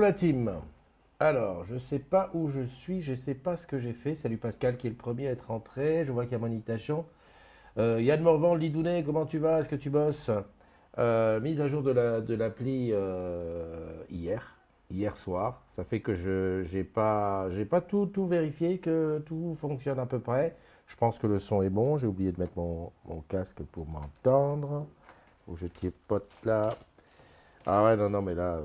la team. Alors, je sais pas où je suis, je sais pas ce que j'ai fait. Salut Pascal qui est le premier à être rentré. Je vois qu'il y a mon invitation. Yann Morvan, Lidounet, comment tu vas? Est-ce que tu bosses? Mise à jour de l'appli hier soir. Ça fait que je j'ai pas tout vérifié, que tout fonctionne à peu près. Je pense que le son est bon. J'ai oublié de mettre mon casque pour m'entendre. Où je pote là. Ah ouais, non, non, mais là,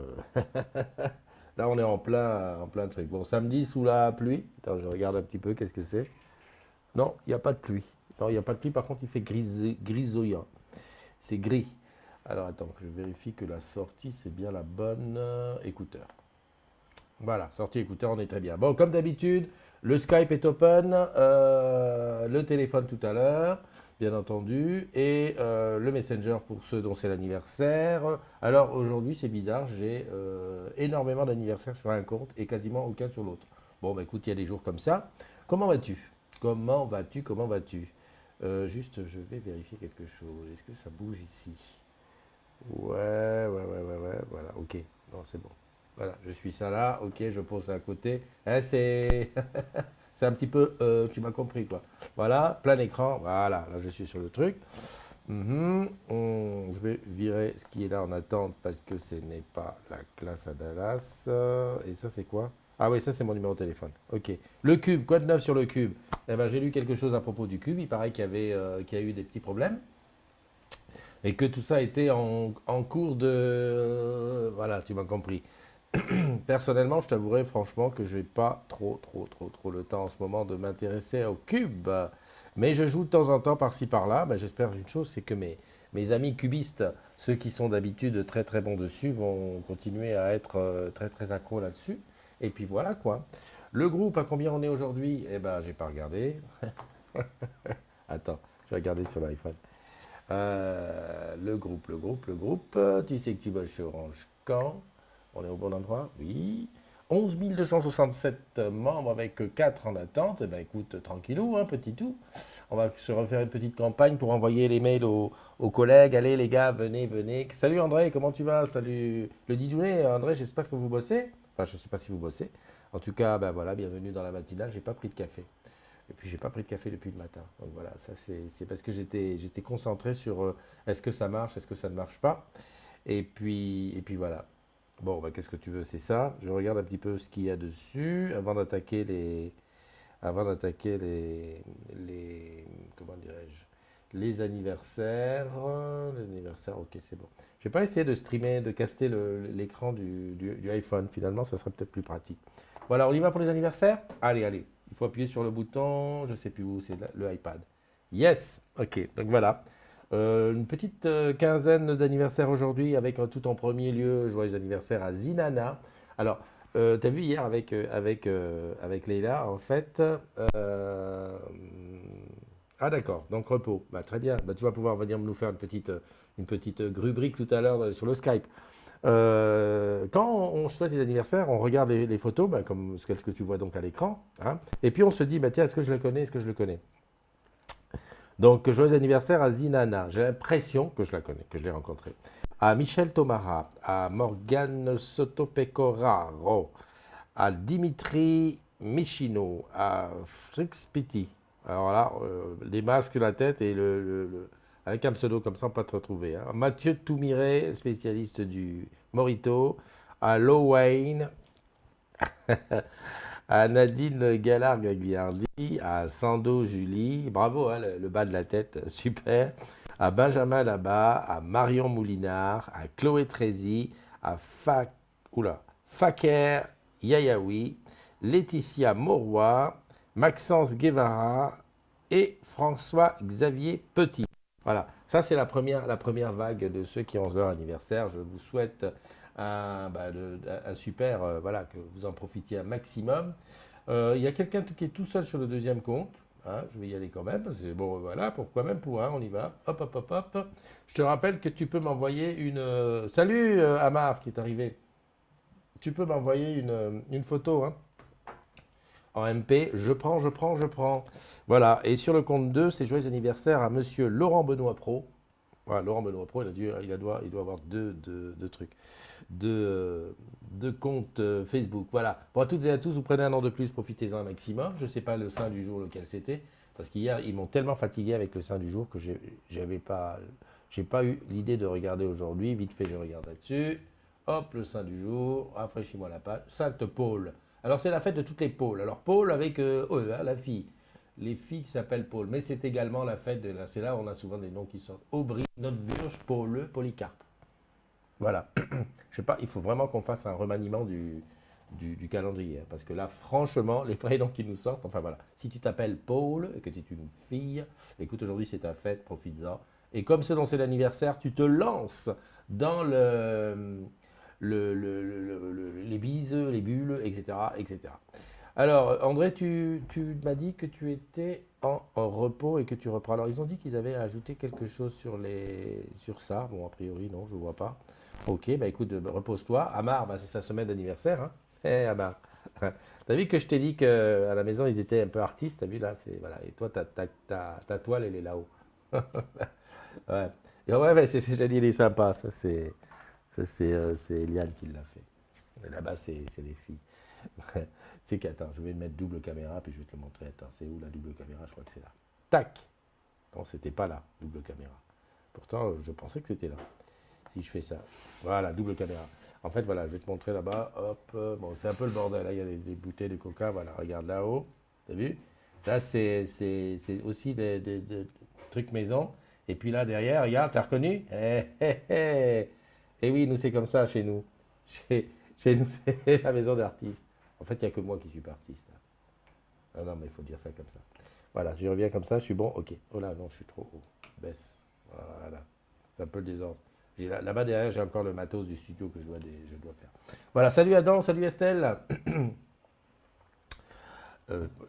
là, on est en plein truc. Bon, samedi sous la pluie. Attends, je regarde un petit peu, qu'est-ce que c'est? Non, il n'y a pas de pluie. Non, il n'y a pas de pluie, par contre, il fait grisouillant. C'est gris. Alors, attends, que je vérifie que la sortie, c'est bien la bonne écouteur. Voilà, sortie écouteur, on est très bien. Bon, comme d'habitude, le Skype est open, le téléphone tout à l'heure, bien entendu, et le Messenger pour ceux dont c'est l'anniversaire. Alors aujourd'hui, c'est bizarre, j'ai énormément d'anniversaires sur un compte et quasiment aucun sur l'autre. Bon, bah écoute, il y a des jours comme ça. Comment vas-tu? Comment vas-tu? Comment vas-tu? Juste, je vais vérifier quelque chose. Est-ce que ça bouge ici? Ouais, ouais, ouais, ouais, ouais, voilà, ok. Non, c'est bon. Voilà, je suis ça là, ok, je pose ça à côté. C'est c'est un petit peu, tu m'as compris quoi. Voilà, plein écran, voilà, là je suis sur le truc. Je vais virer ce qui est là en attente parce que ce n'est pas la classe à Dallas. Et ça c'est quoi? Ah oui, ça c'est mon numéro de téléphone. Ok. Le cube, quoi de neuf sur le cube? Eh ben, j'ai lu quelque chose à propos du cube. Il paraît qu'il y a eu des petits problèmes et que tout ça était en cours de... Voilà, tu m'as compris. Personnellement, je t'avouerai franchement que je n'ai pas trop le temps en ce moment de m'intéresser au cube. Mais je joue de temps en temps par-ci par-là. Ben, j'espère une chose, c'est que mes amis cubistes, ceux qui sont d'habitude très bons dessus, vont continuer à être très accros là-dessus. Et puis voilà quoi. Le groupe, à combien on est aujourd'hui? Eh ben, j'ai pas regardé. Attends, je vais regarder sur l'iPhone. Le groupe. Tu sais que tu bosses chez Orange quand? On est au bon endroit? Oui. 11 267 membres avec 4 en attente. Eh ben écoute, tranquillou, hein, petit tout. On va se refaire une petite campagne pour envoyer les mails aux collègues. Allez les gars, venez, venez. Salut André, comment tu vas? Salut le Didounet. André, j'espère que vous bossez. Enfin, je ne sais pas si vous bossez. En tout cas, ben voilà, bienvenue dans la matinale. J'ai pas pris de café. Et puis j'ai pas pris de café depuis le matin. Donc voilà, ça c'est parce que j'étais concentré sur est-ce que ça marche, est-ce que ça ne marche pas. Et puis voilà. Bon, bah, qu'est-ce que tu veux, c'est ça. Je regarde un petit peu ce qu'il y a dessus avant d'attaquer les comment dirais-je, les anniversaires. Ok, c'est bon. Je vais pas essayer de streamer, de caster l'écran du iPhone. Finalement, ça serait peut-être plus pratique. Voilà, on y va pour les anniversaires? Allez, allez. Il faut appuyer sur le bouton, je sais plus où, c'est le iPad. Yes, ok, donc voilà. Une petite quinzaine d'anniversaires aujourd'hui, avec tout en premier lieu, joyeux anniversaire à Zinana. Alors, tu as vu hier avec Leïla, en fait. Ah d'accord, donc repos. Bah, très bien, bah, tu vas pouvoir venir nous faire une petite rubrique tout à l'heure sur le Skype. Quand on souhaite les anniversaires, on regarde les photos, bah, comme ce que tu vois donc à l'écran, hein, et puis on se dit, bah, tiens, est-ce que je le connais, est-ce que je le connais? Donc, joyeux anniversaire à Zinana. J'ai l'impression que je la connais, que je l'ai rencontrée. À Michel Tomara, à Morgane Sotopecoraro, à Dimitri Michino, à Frix Pitti. Alors là, les masques, la tête et avec un pseudo comme ça, on ne peut pas te retrouver, hein. Mathieu Toumiré, spécialiste du Morito, à Lowain, à Nadine Gallard-Gagliardi, à Sando Julie, bravo, hein, le bas de la tête, super. À Benjamin Labat, à Marion Moulinard, à Chloé Trézy, à Faker Yayaoui, Laetitia Mauroy, Maxence Guevara et François-Xavier Petit. Voilà, ça c'est la première vague de ceux qui ont leur anniversaire. Je vous souhaite un super, voilà, que vous en profitiez un maximum. Il y a quelqu'un qui est tout seul sur le deuxième compte. Hein, je vais y aller quand même, parce que bon, voilà, pourquoi même pour un, on y va. Hop, hop, hop, hop. Je te rappelle que tu peux m'envoyer une. Salut Amar qui est arrivé. Tu peux m'envoyer une photo, hein, en MP. Je prends, je prends, je prends. Voilà, et sur le compte 2, c'est joyeux anniversaire à monsieur Laurent Benoît Pro. Voilà, Laurent Benoît Pro, il doit avoir deux trucs, deux comptes Facebook. Voilà. Bon, à toutes et à tous, vous prenez un an de plus, profitez-en un maximum. Je ne sais pas le sein du jour lequel c'était, parce qu'hier, ils m'ont tellement fatigué avec le sein du jour que j'ai pas eu l'idée de regarder aujourd'hui. Vite fait, je regarde là-dessus. Hop, le sein du jour, rafraîchis-moi la page. Sainte Paul. Alors, c'est la fête de toutes les Pauls. Alors, Paul avec la fille. Les filles qui s'appellent Paul. Mais c'est également la fête de la. C'est là où on a souvent des noms qui sortent. Aubry, Notburge, Paul, Polycarpe. Voilà. Je sais pas, il faut vraiment qu'on fasse un remaniement du calendrier. Parce que là, franchement, les prénoms qui nous sortent, enfin voilà. Si tu t'appelles Paul et que tu es une fille, écoute, aujourd'hui c'est ta fête, profites-en. Et comme c'est c'est l'anniversaire, tu te lances dans les bises, les bulles, etc., etc. Alors, André, tu m'as dit que tu étais en repos et que tu reprends. Alors, ils ont dit qu'ils avaient ajouté quelque chose sur ça. Bon, a priori, non, je ne vois pas. Ok, bah écoute, repose-toi. Amar, bah, c'est sa semaine d'anniversaire. Hein. Amar. T'as vu que je t'ai dit qu'à la maison, ils étaient un peu artistes. T'as vu là, voilà. Et toi, ta toile, elle est là-haut. Ouais. Et ouais, ouais, j'ai dit, il est sympa. C'est Eliane qui l'a fait. Et là-bas, c'est les filles. C'est qu'attends, je vais mettre double caméra, puis je vais te le montrer. Attends, c'est où la double caméra? Je crois que c'est là. Tac! Non, c'était pas là, double caméra. Pourtant, je pensais que c'était là. Si je fais ça. Voilà, double caméra. En fait, voilà, je vais te montrer là-bas. Hop, bon, c'est un peu le bordel. Là, il y a des bouteilles de coca. Voilà, regarde là-haut. T'as vu? Là, c'est aussi des trucs maison. Et puis là, derrière, regarde, t'as reconnu? Et oui, nous, c'est comme ça chez nous. Chez, chez nous, c'est la maison d'artistes. En fait, il n'y a que moi qui suis pas artiste. Ah non, mais il faut dire ça comme ça. Voilà, je reviens comme ça, je suis bon, ok. Oh là, non, je suis trop haut. Baisse. Voilà. C'est un peu le désordre. Là-bas derrière, j'ai encore le matos du studio que je dois faire. Voilà, salut Adam, salut Estelle.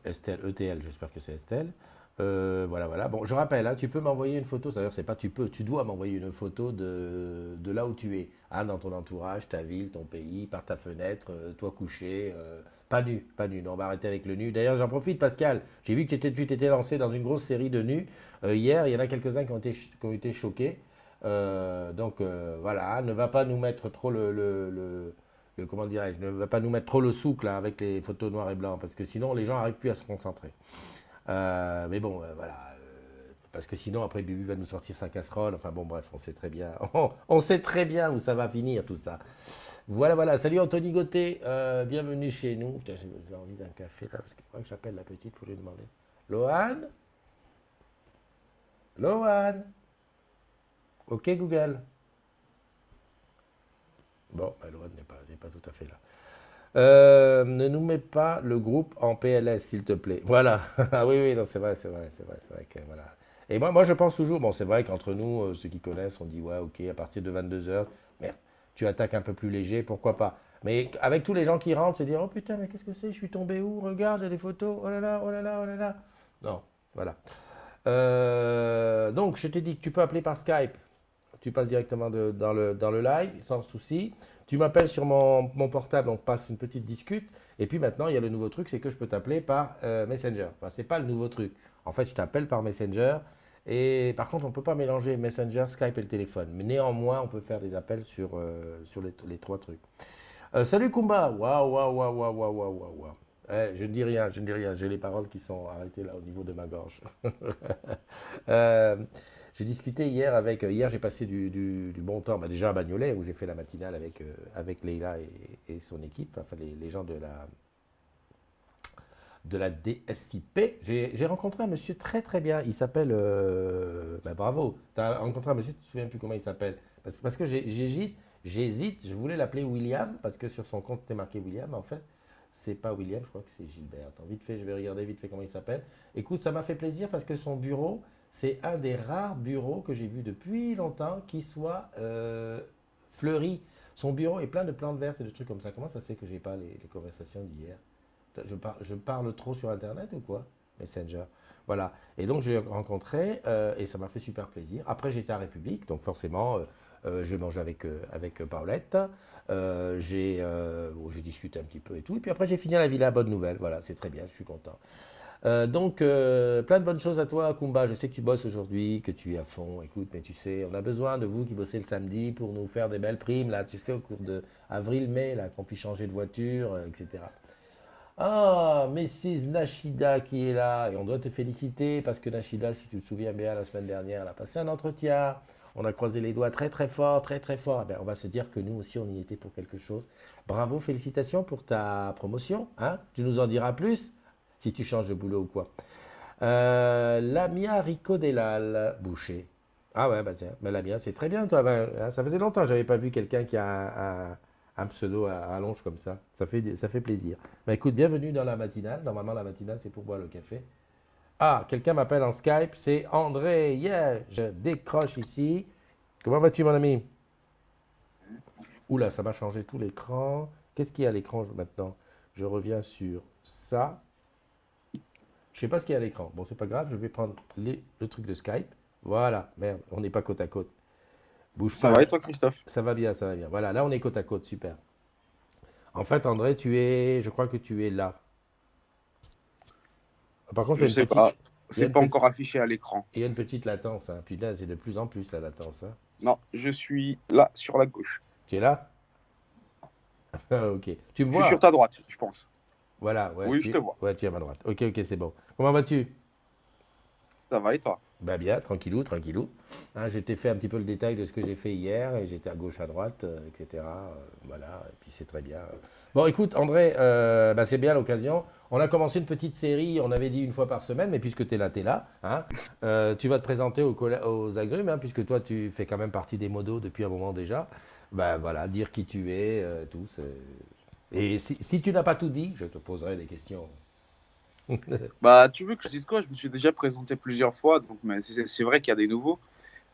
Estelle, ETL, j'espère que c'est Estelle. Voilà, voilà. Bon, je rappelle, hein, tu peux m'envoyer une photo, d'ailleurs, c'est pas tu peux, tu dois m'envoyer une photo de là où tu es, hein, dans ton entourage, ta ville, ton pays, par ta fenêtre, toi couché, pas nu, pas nu. Non, on va arrêter avec le nu. D'ailleurs, j'en profite, Pascal, j'ai vu que tu t'étais lancé dans une grosse série de nus. Hier, il y en a quelques-uns qui ont été choqués. Voilà, ne va pas nous mettre trop comment dirais-je, ne va pas nous mettre trop le souk là avec les photos noires et blancs parce que sinon les gens n'arrivent plus à se concentrer. Mais bon, voilà. Parce que sinon, après, Bibi va nous sortir sa casserole. Enfin bon, bref, on sait très bien. On sait très bien où ça va finir, tout ça. Voilà, voilà. Salut Anthony Gauthier. Bienvenue chez nous. Putain, j'ai envie d'un café là, parce qu'il faudrait que j'appelle la petite pour lui demander. Lohan? Lohan? Ok, Google. Bon, bah, Lohan n'est pas tout à fait là. Ne nous mets pas le groupe en PLS, s'il te plaît. Voilà. Ah oui, oui, non, c'est vrai que voilà. Et moi, je pense toujours, bon, c'est vrai qu'entre nous, ceux qui connaissent, on dit, ouais, ok, à partir de 22 heures, merde, tu attaques un peu plus léger, pourquoi pas. Mais avec tous les gens qui rentrent, c'est dire, oh putain, mais qu'est-ce que c'est? Je suis tombé où? Regarde, il y a des photos. Oh là là, oh là là, oh là là. Non, voilà. Donc, je t'ai dit que tu peux appeler par Skype. Tu passes directement dans le live, sans souci. Tu m'appelles sur mon portable, on passe une petite discute. Et puis maintenant, il y a le nouveau truc, c'est que je peux t'appeler par Messenger. Enfin, c'est pas le nouveau truc. En fait, je t'appelle par Messenger. Et par contre, on ne peut pas mélanger Messenger, Skype et le téléphone. Mais néanmoins, on peut faire des appels sur les trois trucs. Salut Kumba. Waouh, waouh, waouh, waouh, waouh, waouh, waouh. Waouh. Je ne dis rien, je ne dis rien. J'ai les paroles qui sont arrêtées là au niveau de ma gorge. Euh, j'ai discuté hier avec. Hier, j'ai passé du bon temps. Bah, déjà à Bagnolet, où j'ai fait la matinale avec Leïla et son équipe, enfin les gens de la DSIP. J'ai rencontré un monsieur très très bien. Il s'appelle. Bah, bravo. Tu as rencontré un monsieur, tu ne te souviens plus comment il s'appelle. Parce que j'hésite. Je voulais l'appeler William, parce que sur son compte c'était marqué William. Mais en fait, c'est pas William, je crois que c'est Gilbert. Attends, vite fait, je vais regarder vite fait comment il s'appelle. Écoute, ça m'a fait plaisir parce que son bureau, c'est un des rares bureaux que j'ai vu depuis longtemps qui soit fleuri. Son bureau est plein de plantes vertes et de trucs comme ça. Comment ça se fait que j'ai pas les conversations d'hier? Je parle trop sur Internet ou quoi? Messenger. Voilà. Et donc, j'ai rencontré et ça m'a fait super plaisir. Après, j'étais à République, donc forcément, je mange avec Paulette. Bon, j'ai discuté un petit peu et tout. Et puis après, j'ai fini à la Villa Bonne Nouvelle. Voilà, c'est très bien, je suis content. Plein de bonnes choses à toi, Kumba. Je sais que tu bosses aujourd'hui, que tu es à fond. Écoute, mais tu sais, on a besoin de vous qui bossez le samedi pour nous faire des belles primes, là, tu sais, au cours de avril-mai, là, qu'on puisse changer de voiture, etc. Ah, Mrs. Nashida qui est là. Et on doit te féliciter parce que Nashida, si tu te souviens bien, la semaine dernière, elle a passé un entretien. On a croisé les doigts très très fort, très très fort. Eh ben, on va se dire que nous aussi, on y était pour quelque chose. Bravo, félicitations pour ta promotion. Hein? Tu nous en diras plus si tu changes de boulot ou quoi. Lamia Ricodelal, boucher. Ah ouais, bah tiens, bah Lamia, c'est très bien toi. Ben, hein, ça faisait longtemps que j'avais pas vu quelqu'un qui a un pseudo à allonge comme ça. Ça fait plaisir. Bah écoute, bienvenue dans la matinale. Normalement, la matinale, c'est pour boire le café. Ah, quelqu'un m'appelle en Skype, c'est André. Yeah, je décroche ici. Comment vas-tu, mon ami? Oula, ça m'a changé tout l'écran. Qu'est-ce qu'il y a à l'écran maintenant? Je reviens sur ça. Je sais pas ce qu'il y a à l'écran. Bon, c'est pas grave, je vais prendre le truc de Skype. Voilà, merde, on n'est pas côte à côte. Bouge Ça pas, va hein. et toi, Christophe? Ça va bien, ça va bien. Voilà, là on est côte à côte, super. En fait, André, je crois que tu es là. Par contre, Je sais pas. il y a C'est une, pas pe- encore affiché à l'écran. il y a une petite latence, hein. Puis là, c'est de plus en plus la latence, hein. Non, je suis là, sur la gauche. Tu es là? Ah, ok. Tu me Je suis sur vois? ta droite, je pense. Voilà, Oui, je te vois. ouais, tu es à ma droite. Ok, ok, c'est bon. Comment vas-tu? Ça va et toi? Bah bien, tranquillou, tranquillou. Hein, je t'ai fait un petit peu le détail de ce que j'ai fait hier et j'étais à gauche, à droite, etc. Voilà, et puis c'est très bien. Bon, écoute, André, bah, c'est bien l'occasion. On a commencé une petite série, on avait dit une fois par semaine, mais puisque tu es là, tu es là. Hein. Tu vas te présenter aux agrumes, hein, puisque toi, tu fais quand même partie des modos depuis un moment déjà. Ben voilà, dire qui tu es, tout. Et si tu n'as pas tout dit, je te poserai des questions. Bah, tu veux que je dise quoi? Je me suis déjà présenté plusieurs fois, donc mais c'est vrai qu'il y a des nouveaux.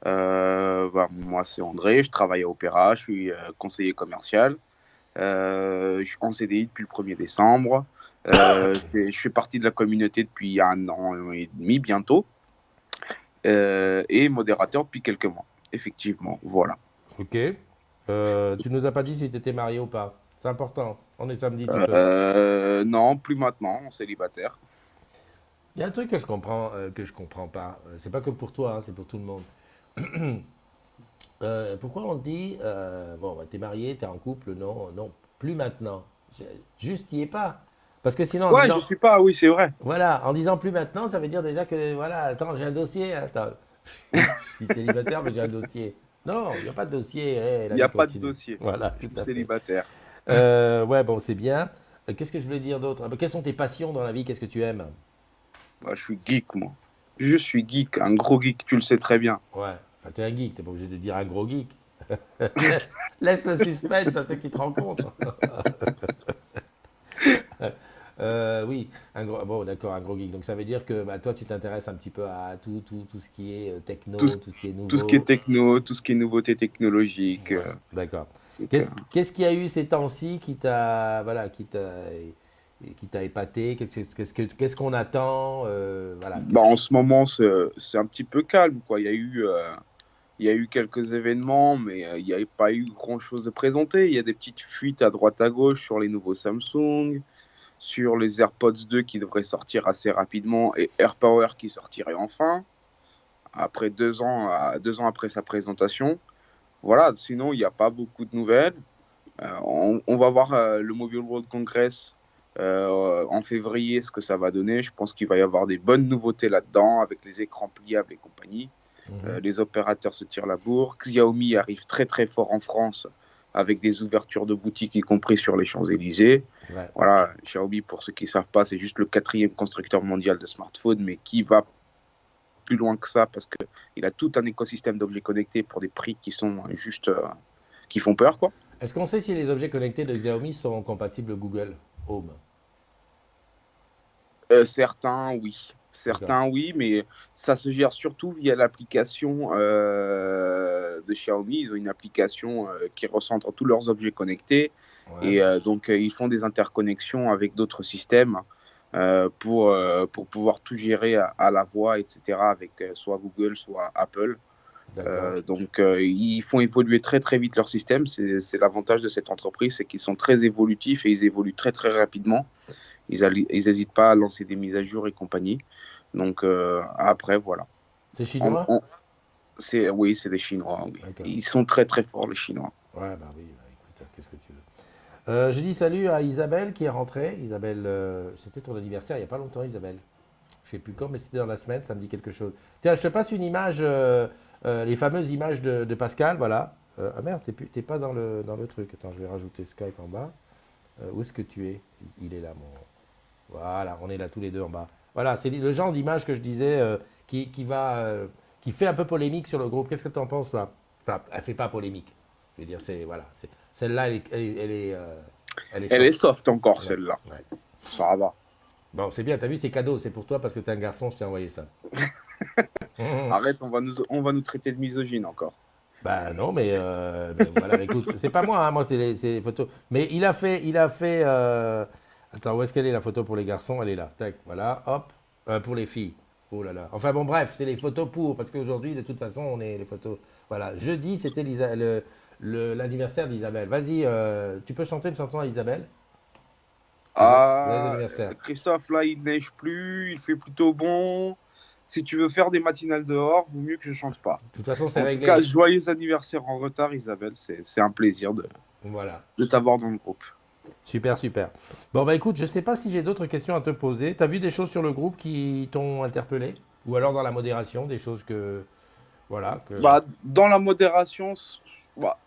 Bah, moi, c'est André, je travaille à Opéra, je suis conseiller commercial. Je suis en CDI depuis le 1er décembre. Je fais partie de la communauté depuis 1 an et demi bientôt et modérateur depuis quelques mois. Effectivement, voilà. Ok. Tu nous as pas dit si tu étais marié ou pas. C'est important. On est samedi, tu peux. Non, plus maintenant, célibataire. Il y a un truc que je comprends pas. C'est pas que pour toi, hein, c'est pour tout le monde. Pourquoi on dit, bon, bah, t'es marié, t'es en couple, non, non, plus maintenant. Juste, n'y est pas. Parce que sinon, en Ouais, je disant, suis pas, oui, c'est vrai. voilà, en disant plus maintenant, ça veut dire déjà que, voilà, attends, j'ai un dossier. Attends, je suis célibataire, mais j'ai un dossier. Non, il n'y a pas de dossier. Il La n'y a vie pas de continue. dossier. Voilà, Je tout suis à fait. célibataire. Ouais, bon, c'est bien. Qu'est-ce que je voulais dire d'autre? Ah, bah, quelles sont tes passions dans la vie? Qu'est-ce que tu aimes? Bah, je suis geek, moi. Je suis geek, un gros geek, tu le sais très bien. Ouais, enfin, t'es un geek, t'es pas obligé de dire un gros geek. Laisse le suspense à ceux qui te rencontrent. Oui, bon, d'accord, un gros geek. Donc ça veut dire que bah, toi, tu t'intéresses un petit peu à tout ce qui est Tout techno, ce, tout ce qui est tout ce qui est nouveau. techno, tout ce qui est nouveauté technologique. Ouais, d'accord. Donc, Qu'est-ce qu'il y a eu ces temps-ci qui t'a, voilà, qui t'a épaté? Qu'est-ce qu'on attend? Voilà. bah, en ce moment, c'est un petit peu calme, quoi. Il y a eu quelques événements, mais il n'y a pas eu grand-chose de présenté. Il y a des petites fuites à droite à gauche sur les nouveaux Samsung, sur les AirPods 2 qui devraient sortir assez rapidement et AirPower qui sortirait enfin, après 2 ans, 2 ans après sa présentation. Voilà, sinon, il n'y a pas beaucoup de nouvelles. On va voir le Mobile World Congress en février, ce que ça va donner. Je pense qu'il va y avoir des bonnes nouveautés là-dedans, avec les écrans pliables et compagnie. Mhm. Les opérateurs se tirent la bourre. Xiaomi arrive très très fort en France avec des ouvertures de boutiques, y compris sur les Champs-Élysées. Ouais. Voilà, Xiaomi, pour ceux qui ne savent pas, c'est juste le quatrième constructeur mondial de smartphones, mais qui va plus loin que ça parce qu'il a tout un écosystème d'objets connectés pour des prix qui sont juste qui font peur, quoi. Est-ce qu'on sait si les objets connectés de Xiaomi sont compatibles Google Home? Certains, oui. D'accord. Certains, oui, mais ça se gère surtout via l'application de Xiaomi. Ils ont une application qui recentre tous leurs objets connectés. Ouais. Et donc, ils font des interconnexions avec d'autres systèmes pour pouvoir tout gérer à la voix, etc., avec soit Google, soit Apple. D'accord. Ils font évoluer très, très vite leur système. C'est l'avantage de cette entreprise, c'est qu'ils sont très évolutifs et ils évoluent très, très rapidement. ils n'hésitent pas à lancer des mises à jour et compagnie. Donc après, voilà. C'est On- chinois? on- oui, c'est des Chinois. Oui. D'accord. Ils sont très très forts, les Chinois. Ouais, bah oui, bah écoute, qu'est-ce que tu veux. J'ai dit salut à Isabelle qui est rentrée. Isabelle, c'était ton anniversaire il n'y a pas longtemps, Isabelle. Je sais plus quand, mais c'était dans la semaine, ça me dit quelque chose. Tiens, je te passe une image, les fameuses images de Pascal, voilà. Ah merde, t'es pas dans le truc. Attends, je vais rajouter Skype en bas. Où est-ce que tu es? Il est là, mon. Voilà, on est là tous les deux en bas. Voilà, c'est le genre d'image que je disais qui fait un peu polémique sur le groupe. Qu'est-ce que tu en penses, toi? Enfin, elle fait pas polémique. Je veux dire, celle-là, elle est Elle est soft. soft encore, Ouais, celle-là. ouais. Ça va. Bon, c'est bien, t'as vu, c'est cadeau, c'est pour toi parce que t'es un garçon, je t'ai envoyé ça. Arrête, on va nous traiter de misogyne encore. Bah non, mais voilà, écoute, c'est pas moi, hein, moi c'est les photos. Mais attends, où est-ce qu'elle est la photo pour les garçons? Elle est là, tac, voilà, hop, pour les filles. Oh là là. Enfin bon, bref, c'est les photos parce qu'aujourd'hui, de toute façon, on est les photos. Voilà, jeudi, c'était l'anniversaire d'Isabelle. Vas-y, tu peux chanter une chanson à Isabelle? Joyeux Ah, anniversaire. Christophe, là, il neige plus, il fait plutôt bon. Si tu veux faire des matinales dehors, vaut mieux que je chante pas. De toute façon, c'est En tout cas, réglé. joyeux anniversaire en retard, Isabelle. C'est un plaisir Voilà. de t'avoir dans le groupe. Super, super. Bon, bah écoute, je sais pas si j'ai d'autres questions à te poser. T'as vu des choses sur le groupe qui t'ont interpellé? Ou alors dans la modération, des choses que. Voilà, que. Bah, dans la modération, bah,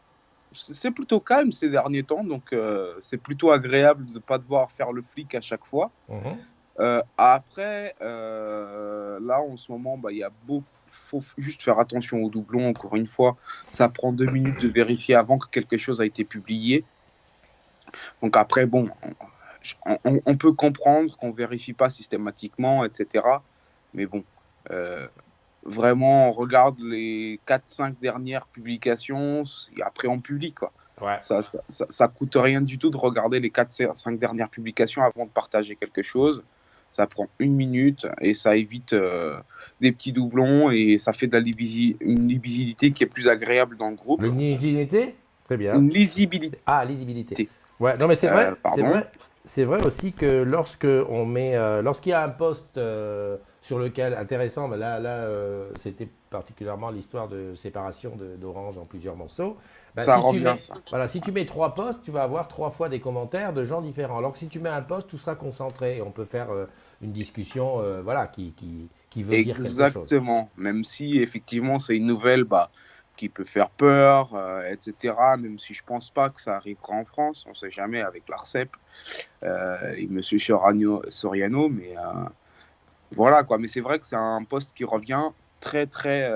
c'est plutôt calme ces derniers temps, donc c'est plutôt agréable de ne pas devoir faire le flic à chaque fois. Mhm. Après, là en ce moment, bah, il y a faut juste faire attention aux doublons. Encore une fois, ça prend 2 minutes de vérifier avant que quelque chose a été publié. Donc après, bon, on peut comprendre qu'on vérifie pas systématiquement, etc. Mais bon, euh, vraiment, on regarde les 4-5 dernières publications et après on publie, quoi. Ouais. Ça coûte rien du tout de regarder les 4-5 dernières publications avant de partager quelque chose. Ça prend 1 minute et ça évite des petits doublons et ça fait une lisibilité qui est plus agréable dans le groupe. L'unité? Très bien. Une lisibilité, Ah, lisibilité. Ouais, non mais c'est vrai, c'est pardon. vrai, c'est vrai aussi que lorsqu'il y a un post sur lequel intéressant, mais c'était particulièrement l'histoire de séparation d'Orange en plusieurs morceaux. Bah, Ça revient, ça. voilà, si tu mets trois posts, tu vas avoir trois fois des commentaires de gens différents. Alors que si tu mets un post, tout sera concentré et on peut faire une discussion, voilà, qui veut dire quelque chose. Exactement. Même si effectivement c'est une nouvelle bah, qui peut faire peur, etc. Même si je pense pas que ça arrivera en France, on ne sait jamais avec l'Arcep et Monsieur Soriano, mais voilà quoi. Mais c'est vrai que c'est un poste qui revient très très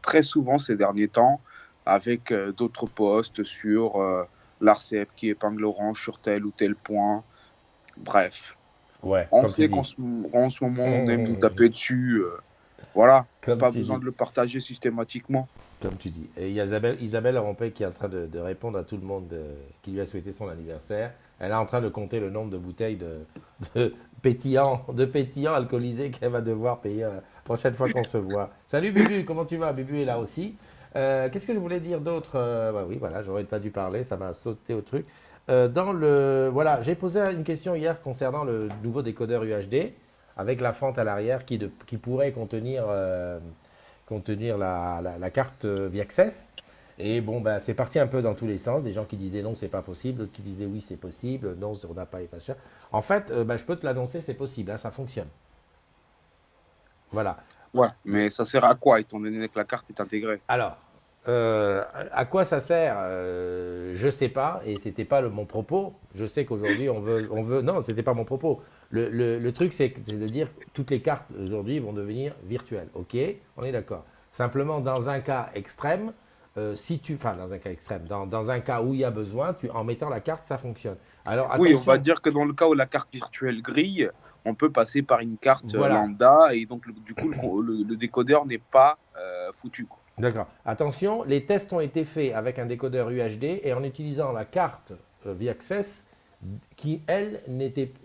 très souvent ces derniers temps, avec d'autres postes sur l'Arcep qui épingle Orange sur tel ou tel point. Bref, Ouais, on comme tu sait dis. en ce moment on aime nous taper dessus. Voilà, Comme pas tu besoin dis. de le partager systématiquement. Comme tu dis. Et il y a Isabelle Rompé qui est en train de répondre à tout le monde qui lui a souhaité son anniversaire. Elle est en train de compter le nombre de bouteilles de pétillants alcoolisés qu'elle va devoir payer la prochaine fois qu'on se voit. Salut Bubu, comment tu vas? Bubu est là aussi. Qu'est-ce que je voulais dire d'autre? Bah oui, voilà, j'aurais pas dû parler, ça m'a sauté au truc. Voilà, j'ai posé une question hier concernant le nouveau décodeur UHD avec la fente à l'arrière qui pourrait contenir la carte Viaccess. Et bon, ben, c'est parti un peu dans tous les sens. Des gens qui disaient non, c'est pas possible, d'autres qui disaient oui, c'est possible, non, on n'a pas pas cher. En fait, ben, je peux te l'annoncer, c'est possible, hein, ça fonctionne. Voilà. Ouais, mais ça sert à quoi étant donné que la carte est intégrée? Alors, à quoi ça sert? Je sais pas, et c'était pas mon propos. Je sais qu'aujourd'hui on veut. Non, c'était pas mon propos. Le truc, c'est de dire que toutes les cartes aujourd'hui vont devenir virtuelles. Ok, on est d'accord. Simplement, dans un cas extrême, enfin, dans un cas extrême, dans un cas où il y a besoin, en mettant la carte, ça fonctionne. Alors Oui, on va attention, dire que dans le cas où la carte virtuelle grille, on peut passer par une carte voilà. lambda et donc du coup le décodeur n'est pas foutu, quoi. D'accord. Attention, les tests ont été faits avec un décodeur UHD et en utilisant la carte VAccess qui, elle,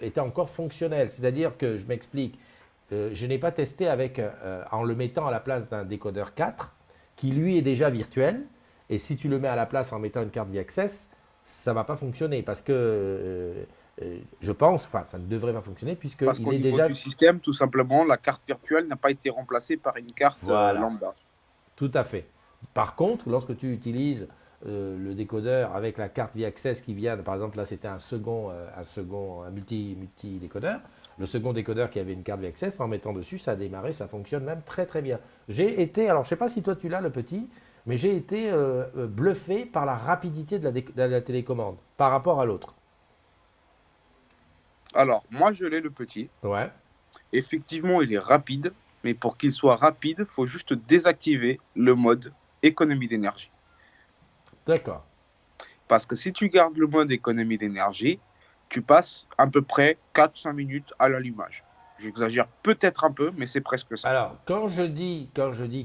était encore fonctionnelle. C'est-à-dire que, je m'explique, je n'ai pas testé en le mettant à la place d'un décodeur 4 qui, lui, est déjà virtuel. Et si tu le mets à la place en mettant une carte VAccess, ça ne va pas fonctionner parce que Je pense, enfin, ça ne devrait pas fonctionner Parce puisqu'il qu'au est niveau déjà. du système, tout simplement, la carte virtuelle n'a pas été remplacée par une carte Voilà, lambda. tout à fait. Par contre, lorsque tu utilises le décodeur avec la carte V-Access qui vient, par exemple là c'était un multi-décodeur, le second décodeur qui avait une carte V-Access, en mettant dessus, ça a démarré, ça fonctionne même très très bien. J'ai été, alors je ne sais pas si toi tu l'as le petit, mais j'ai été bluffé par la rapidité de la télécommande par rapport à l'autre. Alors, moi, je l'ai le petit. Ouais, Effectivement, il est rapide, mais pour qu'il soit rapide, il faut juste désactiver le mode économie d'énergie. d'accord. Parce que si tu gardes le mode économie d'énergie, tu passes à peu près 4-5 minutes à l'allumage. J'exagère peut-être un peu, mais c'est presque ça. Alors, quand je dis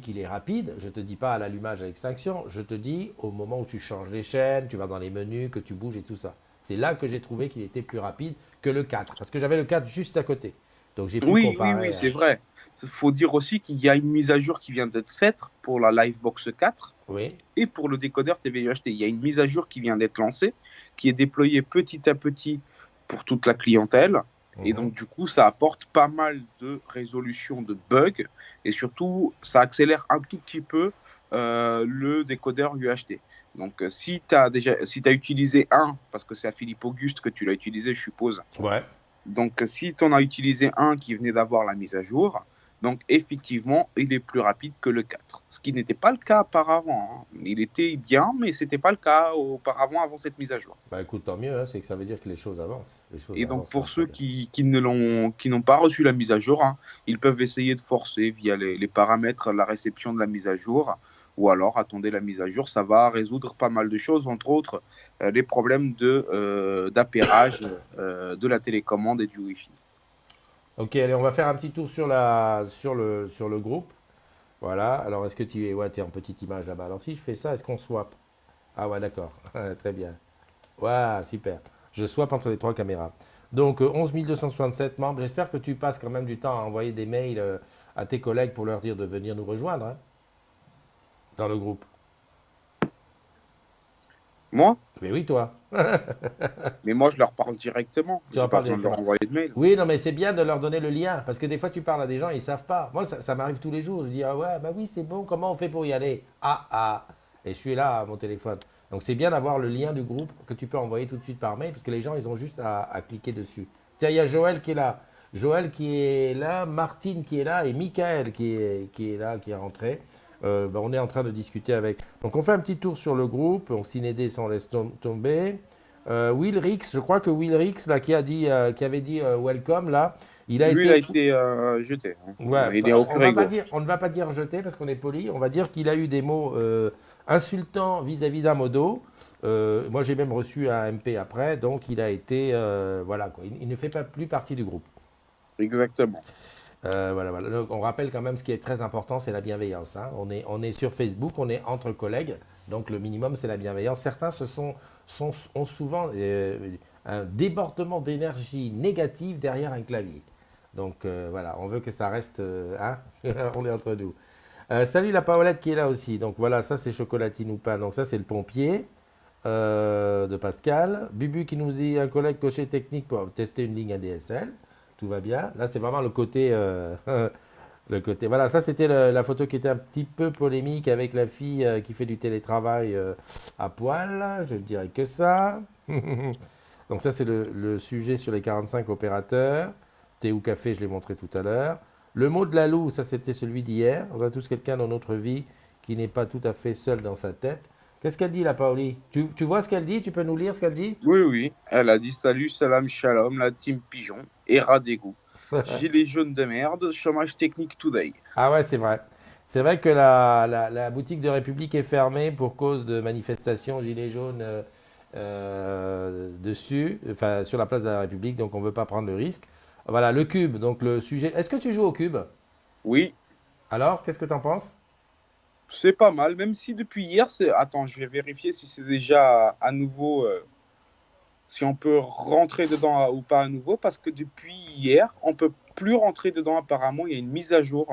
qu'il est rapide, je ne te dis pas à l'allumage à l'extinction, je te dis au moment où tu changes les chaînes, tu vas dans les menus, que tu bouges et tout ça. C'est là que j'ai trouvé qu'il était plus rapide que le 4, parce que j'avais le 4 juste à côté. Donc j'ai pu Oui, oui, oui, comparer. c'est vrai. Il faut dire aussi qu'il y a une mise à jour qui vient d'être faite pour la Livebox 4 Oui. et pour le décodeur TVUHD. Il y a une mise à jour qui vient d'être lancée, qui est déployée petit à petit pour toute la clientèle. Et Mhm. donc, du coup, ça apporte pas mal de résolution de bugs et surtout, ça accélère un tout petit peu le décodeur UHD. Donc, si tu as déjà, si tu utilisé un, parce que c'est à Philippe Auguste que tu l'as utilisé, je suppose, Ouais. donc, si tu en as utilisé un qui venait d'avoir la mise à jour, donc effectivement, il est plus rapide que le 4. Ce qui n'était pas le cas auparavant, hein. Il était bien, mais ce n'était pas le cas auparavant avant cette mise à jour. Bah écoute, tant mieux, hein, c'est que ça veut dire que les choses avancent. Les choses Et donc, avancent même pour très ceux bien. qui n'ont pas reçu la mise à jour, hein, ils peuvent essayer de forcer via les paramètres la réception de la mise à jour, ou alors attendez la mise à jour. Ça va résoudre pas mal de choses, entre autres les problèmes d'appairage de la télécommande et du Wi-Fi. Ok, allez, on va faire un petit tour sur le groupe. Voilà, alors est-ce que tu es. Ouais, tu es en petite image là-bas. Alors si je fais ça, est-ce qu'on swap? Ah ouais, d'accord. Très bien. Ouais, super. Je swap entre les trois caméras. Donc 11 267 membres. J'espère que tu passes quand même du temps à envoyer des mails à tes collègues pour leur dire de venir nous rejoindre hein, dans le groupe. Moi, Mais oui, toi. Mais moi, je leur parle directement. Tu J'ai en pas parles besoin de leur directement. envoyer de mail. Oui, non, mais c'est bien de leur donner le lien. Parce que des fois, tu parles à des gens, ils ne savent pas. Moi, ça m'arrive tous les jours. Je dis, ah ouais, bah oui, c'est bon. Comment on fait pour y aller? Ah, ah. Et je suis là à mon téléphone. Donc, c'est bien d'avoir le lien du groupe que tu peux envoyer tout de suite par mail. Parce que les gens, ils ont juste à cliquer dessus. Tiens, il y a Joël qui est là. Joël qui est là, Martine qui est là et Michael qui est là, qui est rentré. Bah, on est en train de discuter avec. Donc, on fait un petit tour sur le groupe. On s'y sans laisse tomber. Will Rix, je crois que Will Rix, là, qui avait dit welcome, là, il a Lui, il a été. été jeté, hein. Ouais, Il est au frigo. on ne va pas dire jeté parce qu'on est poli. On va dire qu'il a eu des mots insultants vis-à-vis d'un modo. Moi, j'ai même reçu un MP après, donc il a été, voilà, quoi. Il ne fait pas plus partie du groupe. Exactement. Voilà, voilà. Donc, on rappelle quand même ce qui est très important, c'est la bienveillance. Hein. On est sur Facebook, on est entre collègues, donc le minimum c'est la bienveillance. Certains ont souvent un débordement d'énergie négative derrière un clavier. Donc voilà, on veut que ça reste, hein, on est entre nous. Salut la Paolette qui est là aussi. Donc voilà, ça c'est chocolatine ou pas. Donc ça c'est le pompier de Pascal. Bubu qui nous dit un collègue coché technique pour tester une ligne ADSL. Tout va bien. Là c'est vraiment le côté, le côté. Voilà, ça c'était la photo qui était un petit peu polémique avec la fille qui fait du télétravail à poil. Je ne dirais que ça. Donc ça c'est le sujet sur les 45 opérateurs. Thé ou café, je l'ai montré tout à l'heure. Le mot de la loue, ça c'était celui d'hier. On a tous quelqu'un dans notre vie qui n'est pas tout à fait seul dans sa tête. Qu'est-ce qu'elle dit là, Paoli? Tu vois ce qu'elle dit? Tu peux nous lire ce qu'elle dit? Oui, oui. Elle a dit salut, salam, shalom, la team pigeon et rat d'égout. Gilet jaune de merde, chômage technique today. Ah ouais, c'est vrai. C'est vrai que la boutique de République est fermée pour cause de manifestations gilets jaunes dessus, enfin sur la place de la République, donc on ne veut pas prendre le risque. Voilà, le cube, donc le sujet. Est-ce que tu joues au cube? Oui, Alors, qu'est-ce que tu en penses? c'est pas mal, même si depuis hier, c'est. Attends, je vais vérifier si c'est déjà à nouveau. Si on peut rentrer dedans ou pas à nouveau, parce que depuis hier, on peut plus rentrer dedans apparemment. Il y a une mise à jour.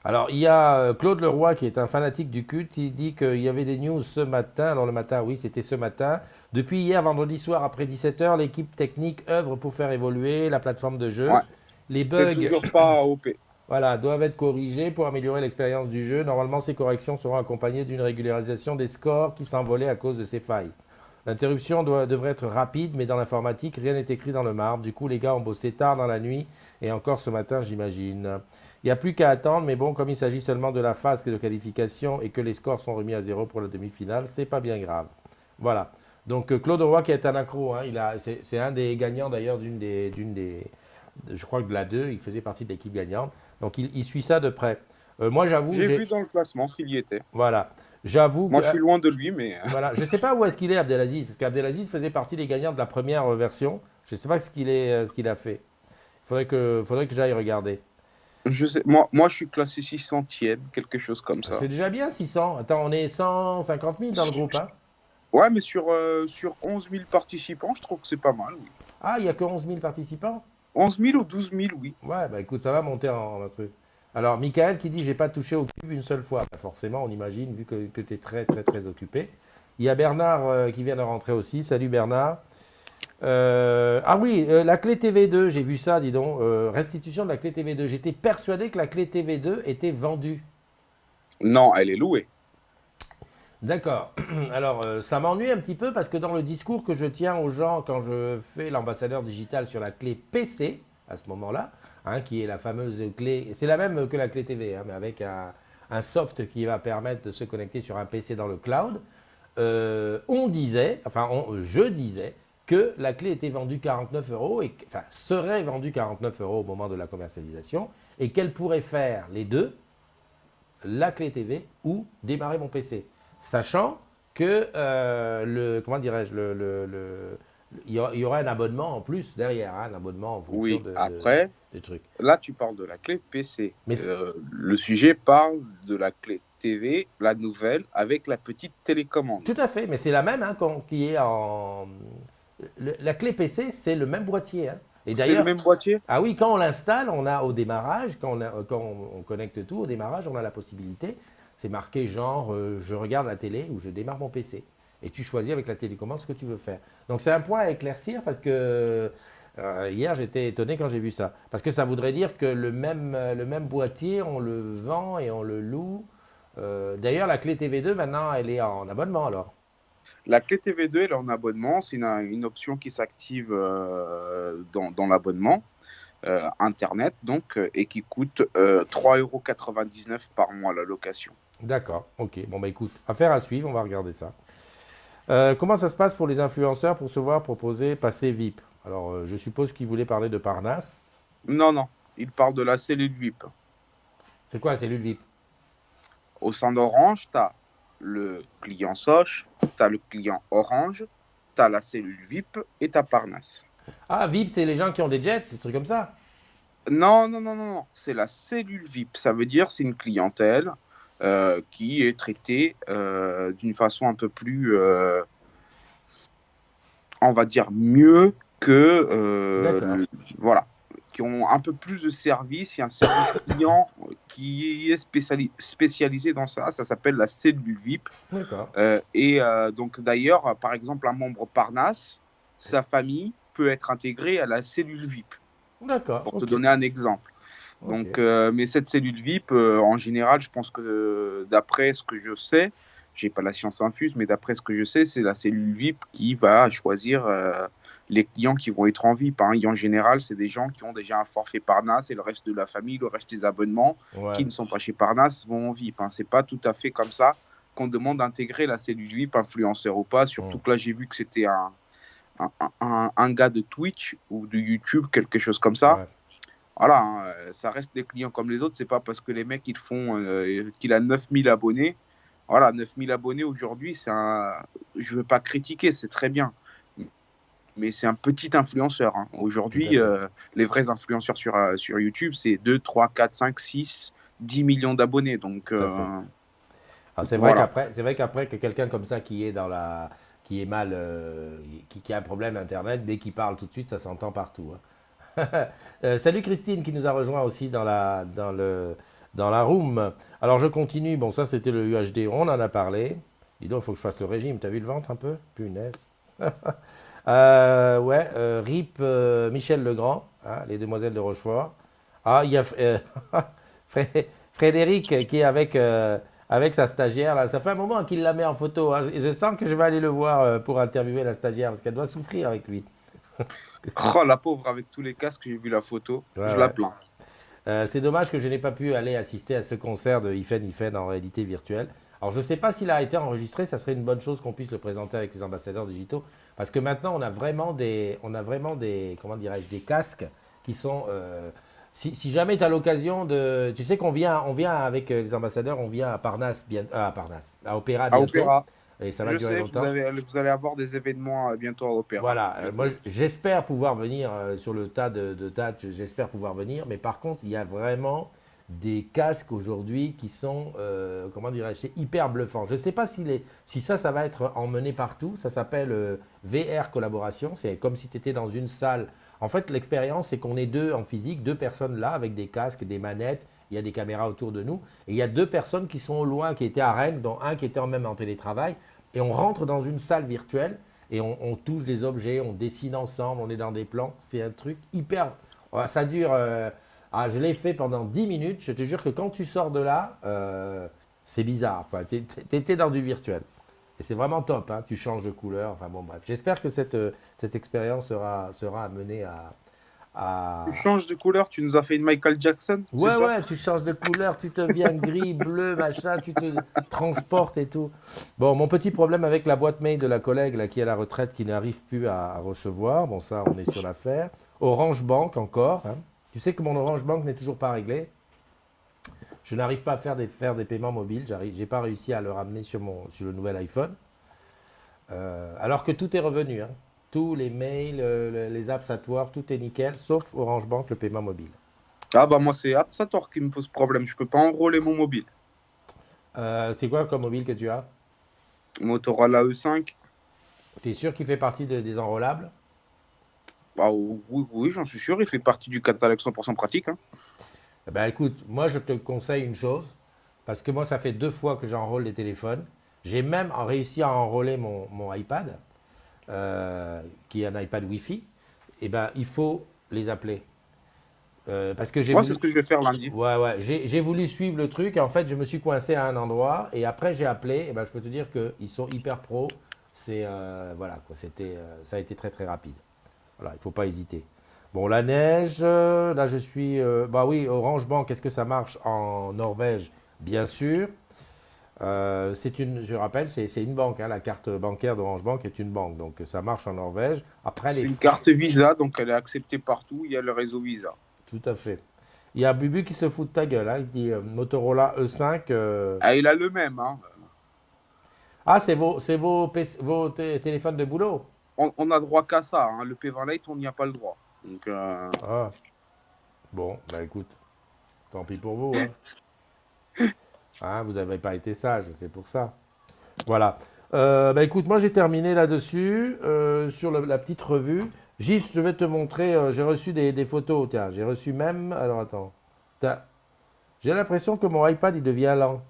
Alors, il y a Claude Leroy qui est un fanatique du culte. Il dit qu'il y avait des news ce matin. Alors, le matin, oui, c'était ce matin. Depuis hier, vendredi soir, après 17 h, l'équipe technique œuvre pour faire évoluer la plateforme de jeu. Ouais, Les c'est bugs, toujours pas OP. voilà, doivent être corrigés pour améliorer l'expérience du jeu. Normalement, ces corrections seront accompagnées d'une régularisation des scores qui s'envolaient à cause de ces failles. L'interruption devrait être rapide, mais dans l'informatique, rien n'est écrit dans le marbre. Du coup, les gars ont bossé tard dans la nuit et encore ce matin, j'imagine. Il n'y a plus qu'à attendre, mais bon, comme il s'agit seulement de la phase de qualification et que les scores sont remis à zéro pour la demi-finale, c'est pas bien grave. Voilà. Donc Claude Roy qui est un accro, hein, c'est un des gagnants d'ailleurs je crois que de la 2, il faisait partie de l'équipe gagnante. Donc il suit ça de près. Moi j'avoue, J'ai vu dans le classement qu'il y était. voilà, j'avoue que Moi, je suis loin de lui, mais voilà, je ne sais pas où est-ce qu'il est Abdelaziz, parce qu'Abdelaziz faisait partie des gagnants de la première version. Je ne sais pas ce qu'il a fait. Faudrait que j'aille regarder. je sais. Moi, je suis classé 600e, quelque chose comme ça. C'est déjà bien 600. Attends, on est 150 000 dans le groupe, hein. Ouais, mais sur 11 000 participants, je trouve que c'est pas mal, oui. Ah, il n'y a que 11 000 participants. 11 000 ou 12 000, oui. Ouais, bah écoute, ça va monter en truc. Alors, Michael qui dit j'ai pas touché au cube une seule fois. Bah, forcément, on imagine, vu que tu es très, très, très occupé. Il y a Bernard qui vient de rentrer aussi. Salut Bernard. Ah oui, la clé TV2, j'ai vu ça, dis donc. Restitution de la clé TV2. J'étais persuadé que la clé TV2 était vendue. Non, elle est louée. D'accord. Alors, ça m'ennuie un petit peu parce que dans le discours que je tiens aux gens quand je fais l'ambassadeur digital sur la clé PC, à ce moment-là, hein, qui est la fameuse clé, c'est la même que la clé TV, hein, mais avec un soft qui va permettre de se connecter sur un PC dans le cloud, on disait, je disais, que la clé était vendue 49 euros, enfin serait vendue 49 euros au moment de la commercialisation, et qu'elle pourrait faire les deux, la clé TV ou démarrer mon PC. Sachant que, comment dirais-je, il y aura un abonnement en plus derrière, hein, un abonnement en fonction Oui, après, des trucs. là, tu parles de la clé PC. Mais Le sujet parle de la clé TV, la nouvelle, avec la petite télécommande. tout à fait, mais c'est la même hein, qui est en. La clé PC, c'est le même boîtier, hein. Et C'est le d'ailleurs, même boîtier? ah oui, quand on l'installe, on a au démarrage, quand on connecte tout au démarrage, on a la possibilité, c'est marqué genre je regarde la télé ou je démarre mon PC. Et tu choisis avec la télécommande ce que tu veux faire. Donc c'est un point à éclaircir parce que hier j'étais étonné quand j'ai vu ça. Parce que ça voudrait dire que le même boîtier, on le vend et on le loue. D'ailleurs, la clé TV2 maintenant, elle est en abonnement alors. La clé TV2, elle est en abonnement. C'est une option qui s'active dans l'abonnement Internet, donc, et qui coûte 3,99 € par mois la location. D'accord, ok. Bon bah écoute, affaire à suivre, on va regarder ça. Comment ça se passe pour les influenceurs pour se voir proposer passer VIP? Alors, je suppose qu'il voulait parler de Parnasse. Non, non, il parle de la cellule VIP. C'est quoi la cellule VIP? Au sein d'Orange, tu as le client Soch, tu as le client Orange, tu as la cellule VIP et tu as Parnasse. Ah, VIP, c'est les gens qui ont des jets, des trucs comme ça. Non, non, non, non, non, c'est la cellule VIP. Ça veut dire c'est une clientèle qui est traitée d'une façon un peu plus, on va dire, mieux que, D'accord, voilà, qui ont un peu plus de service. Il y a un service client qui est spécialisé dans ça. Ça s'appelle la cellule VIP. d'accord, Donc, d'ailleurs, par exemple, un membre Parnasse, sa famille peut être intégrée à la cellule VIP, d'accord, pour te ok, donner un exemple. ok. Donc, mais cette cellule VIP, en général, je pense que d'après ce que je sais, j'ai pas la science infuse, mais d'après ce que je sais, c'est la cellule VIP qui va choisir les clients qui vont être en VIP, hein. Et en général, c'est des gens qui ont déjà un forfait Parnasse et le reste de la famille, le reste des abonnements qui Ouais. ne sont pas chez Parnasse vont en VIP, hein. C'est pas tout à fait comme ça qu'on demande d'intégrer la cellule VIP, influenceur ou pas. Surtout Hmm, que là, j'ai vu que c'était un gars de Twitch ou de YouTube, quelque chose comme ça. ouais. Voilà, hein, ça reste des clients comme les autres. C'est pas parce que les mecs ils font qu'il a 9000 abonnés. Voilà, 9000 abonnés aujourd'hui, je veux pas critiquer, c'est très bien. Mais c'est un petit influenceur, hein. Tout à Aujourd'hui, fait, les vrais influenceurs sur YouTube, c'est 2, 3, 4, 5, 6, 10 millions d'abonnés. Donc, tout à fait. Alors voilà. c'est vrai qu'après que quelqu'un comme ça qui est qui est mal, qui a un problème internet, dès qu'il parle tout de suite, ça s'entend partout, hein. Salut Christine qui nous a rejoint aussi dans la room. Alors je continue. Bon, ça c'était le UHD, on en a parlé. Dis donc, il faut que je fasse le régime. T'as vu le ventre un peu? Punaise. Ouais, RIP Michel Legrand, hein, les demoiselles de Rochefort. Ah, il y a Frédéric qui est avec sa stagiaire. Là. Ça fait un moment qu'il la met en photo. Hein. Je sens que je vais aller le voir pour interviewer la stagiaire parce qu'elle doit souffrir avec lui. Oh, la pauvre, avec tous les casques, j'ai vu la photo. Ouais, Je la ouais. plains. C'est dommage que je n'ai pas pu aller assister à ce concert de Ifen Ifen en réalité virtuelle. Alors je ne sais pas s'il a été enregistré, ça serait une bonne chose qu'on puisse le présenter avec les ambassadeurs digitaux, parce que maintenant on a vraiment des comment dirais-je, des casques qui sont. Si jamais tu as l'occasion de, tu sais qu'on vient avec les ambassadeurs, on vient à Parnasse, à Parnasse, à Opéra À bientôt, Opéra, et ça va je durer sais, longtemps. vous allez avoir des événements bientôt à Opéra. Voilà, Je moi sais. j'espère pouvoir venir sur le tas de dates, j'espère pouvoir venir, mais par contre il y a vraiment des casques aujourd'hui qui sont, comment dirais-je, c'est hyper bluffant. Je ne sais pas si ça va être emmené partout, ça s'appelle VR collaboration, c'est comme si tu étais dans une salle. En fait l'expérience c'est qu'on est deux en physique, deux personnes là avec des casques, des manettes, il y a des caméras autour de nous, et il y a deux personnes qui sont au loin, qui étaient à Rennes, dont un qui était même en télétravail, et on rentre dans une salle virtuelle et on touche des objets, on dessine ensemble, on est dans des plans. C'est un truc hyper. Ouais, ça dure. Je l'ai fait pendant 10 minutes. Je te jure que quand tu sors de là, c'est bizarre. T'étais dans du virtuel. Et c'est vraiment top. Hein, tu changes de couleur. Enfin bon, bref. J'espère que cette expérience sera amenée Tu à, changes de couleur, tu nous as fait une Michael Jackson, c'est Ouais, ça? ouais, tu changes de couleur, tu te viens gris, bleu, machin, tu te transportes et tout. Bon, mon petit problème avec la boîte mail de la collègue là, qui est à la retraite, qui n'arrive plus à recevoir, bon, ça, on est sur l'affaire. Orange Bank encore. Hein. Tu sais que mon Orange Bank n'est toujours pas réglé. Je n'arrive pas à faire des paiements mobiles. J'ai pas réussi à le ramener sur le nouvel iPhone. Alors que tout est revenu. Hein. Tous les mails, les apps at work, tout est nickel, sauf Orange Bank, le paiement mobile. Ah bah moi c'est Absator qui me pose problème, je peux pas enrôler mon mobile. C'est quoi comme mobile que tu as? Motorola E5, Tu es sûr qu'il fait partie des enrôlables? bah oui, oui, j'en suis sûr, il fait partie du catalogue 100% pratique, hein. Eh ben, écoute, moi je te conseille une chose, parce que moi ça fait 2 fois que j'enrôle des téléphones. J'ai même réussi à enrôler mon iPad, qui est un iPad Wi-Fi. Et ben, il faut les appeler. Parce que j'ai Moi c'est voulu. ce que je vais faire lundi. Ouais, ouais, j'ai voulu suivre le truc et en fait je me suis coincé à un endroit et après j'ai appelé. Et ben, je peux te dire qu'ils sont hyper pro. Voilà quoi, ça a été très très rapide. Voilà, il ne faut pas hésiter. Bon, la neige, là je suis. Bah oui, Orange Bank, est-ce que ça marche en Norvège? Bien sûr. Je rappelle, c'est une banque. Hein, la carte bancaire d'Orange Bank est une banque. Donc ça marche en Norvège. Après, les C'est une frais. carte Visa, donc elle est acceptée partout, il y a le réseau Visa. Tout à fait. Il y a Bubu qui se fout de ta gueule. Hein, il dit Motorola E5. Ah, il a le même, hein. Ah, c'est vos téléphones de boulot? On a droit qu'à ça, hein. Le P20 Lite, on n'y a pas le droit. Donc, Ah, bon, bah écoute, tant pis pour vous. Hein. Hein, vous n'avez pas été sage, c'est pour ça. Voilà. Bah écoute, moi j'ai terminé là-dessus, sur la petite revue. Gis, je vais te montrer, j'ai reçu des photos, tiens, j'ai reçu même, alors attends, j'ai l'impression que mon iPad il devient lent.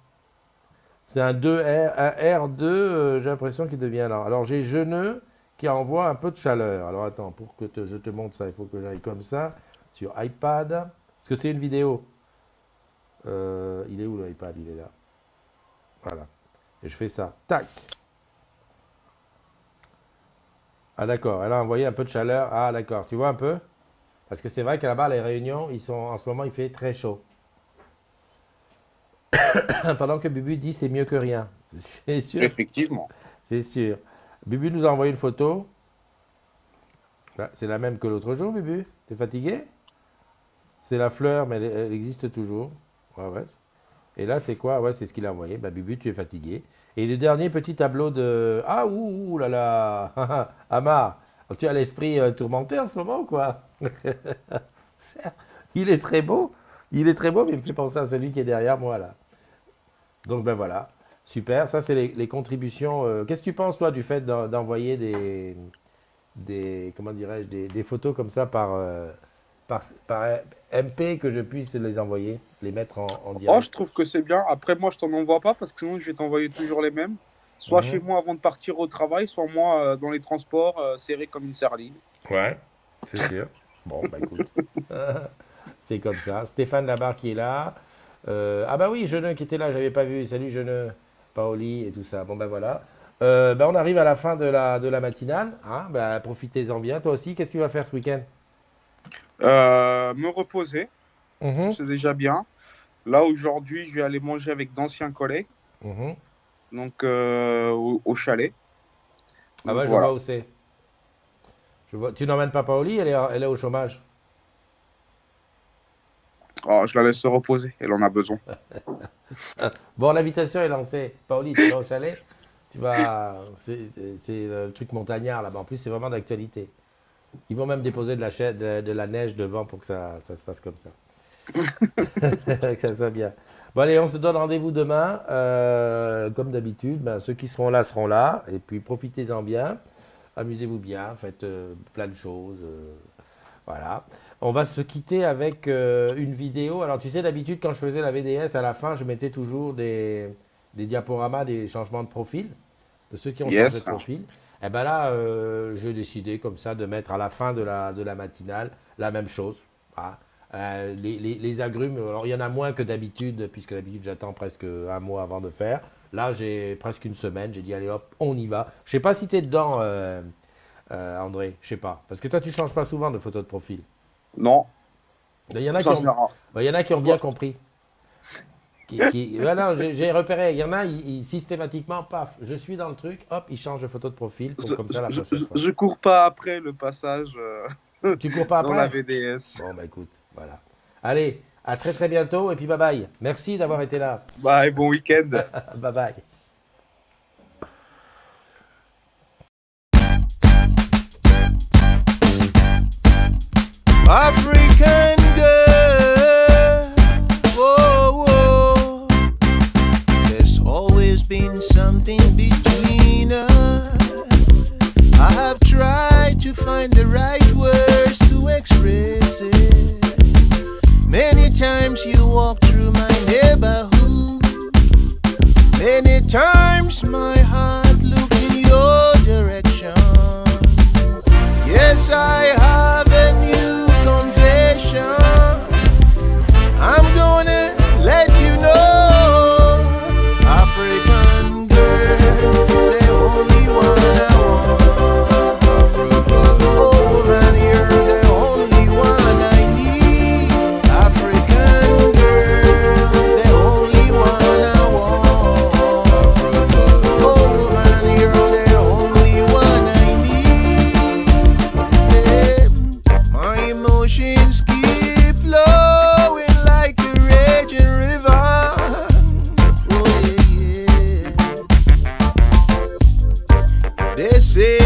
C'est un R2, j'ai l'impression qu'il devient lent. Alors j'ai Geneux qui envoie un peu de chaleur. Alors attends, pour que je te montre ça, il faut que j'aille comme ça, sur iPad, parce que c'est une vidéo. Il est où le iPad? Il est là. Voilà. Et je fais ça. Tac. Ah d'accord, elle a envoyé un peu de chaleur. Ah d'accord, tu vois un peu? Parce que c'est vrai qu'à là-bas, les réunions, en ce moment, il fait très chaud. Pendant que Bubu dit c'est mieux que rien. C'est sûr, effectivement. c'est sûr. Bubu nous a envoyé une photo. Ah, c'est la même que l'autre jour, Bubu. T'es fatigué? C'est la fleur, mais elle existe toujours. Ouais, ouais. Et là, c'est quoi? Ouais, c'est ce qu'il a envoyé. Bah, Bubu, tu es fatigué. Et le dernier petit tableau de. Ah, ouh, ouh là là. Amar, tu as l'esprit tourmenté en ce moment ou quoi? Il est très beau. Il est très beau, mais il me fait penser à celui qui est derrière moi là. Donc ben voilà. Super. Ça, c'est les contributions. Qu'est-ce que tu penses, toi, du fait d'envoyer comment dirais-je, des photos comme ça par MP que je puisse les envoyer, les mettre en Oh, direct? je trouve que c'est bien. Après, moi, je t'en envoie pas parce que sinon, je vais t'envoyer toujours les mêmes. Soit chez Mhm. moi avant de partir au travail, soit moi dans les transports, serré comme une sardine. Ouais, c'est sûr. Bon, bah écoute. C'est comme ça. Stéphane Labarre qui est là. Ah bah oui, Jeuneux qui était là, j'avais pas vu. Salut Jeuneux, Paoli et tout ça. Bon bah voilà. Bah on arrive à la fin de la matinale. Hein, bah profitez-en bien. Toi aussi, qu'est-ce que tu vas faire ce week-end? Me reposer, Mhm, c'est déjà bien. Là, aujourd'hui, je vais aller manger avec d'anciens collègues, mhm. donc au chalet. Ah Donc bah je vois voilà. où c'est. Je vois. Tu n'emmènes pas Paoli, elle est au chômage. Oh, je la laisse se reposer, elle en a besoin. Bon, l'invitation est lancée. Paoli, tu vas au chalet? Tu vas. C'est le truc montagnard là-bas. En plus, c'est vraiment d'actualité. Ils vont même déposer de la neige devant pour que ça se passe comme ça. Que ça soit bien. Bon, allez, on se donne rendez-vous demain. Comme d'habitude, ben, ceux qui seront là seront là. Et puis, profitez-en bien. Amusez-vous bien. Faites plein de choses. Voilà. On va se quitter avec une vidéo. Alors, tu sais, d'habitude, quand je faisais la VDS, à la fin, je mettais toujours des diaporamas, des changements de profil, de ceux qui ont changé de Yes. profil. Et ben là, j'ai décidé comme ça de mettre à la fin de la matinale la même chose. Voilà. Les agrumes, alors il y en a moins que d'habitude, puisque d'habitude j'attends presque un mois avant de faire. Là, j'ai presque une semaine. J'ai dit, allez hop, on y va. Je sais pas si tu es dedans, André. Je sais pas. Parce que toi, tu changes pas souvent de photo de profil. Non, Il y en a qui ça ont, sert à... il y en a qui ont bien Soit- compris. Voilà, j'ai repéré. Il y en a, systématiquement, paf, je suis dans le truc, hop, ils changent de photo de profil pour comme ça la prochaine fois. je cours pas après le passage Tu cours pas dans la après? VDS. Bon, bah écoute, voilà. Allez, à très très bientôt et puis bye bye. Merci d'avoir été là. Bye, bon week-end. Bye bye. African girl, whoa, whoa. There's always been something between us. I have tried to find the right words to express it. Many times you walk through my neighborhood. Many times my heart looked in your direction. Yes, I have a new confession. I'm gonna let you know, African girl, the only one I want. Oh, woman, you're the only one I need. African girl, the only one I want. Oh, woman, you're the only one I need. My emotions keep flowing like a raging river. Oh yeah, yeah. They say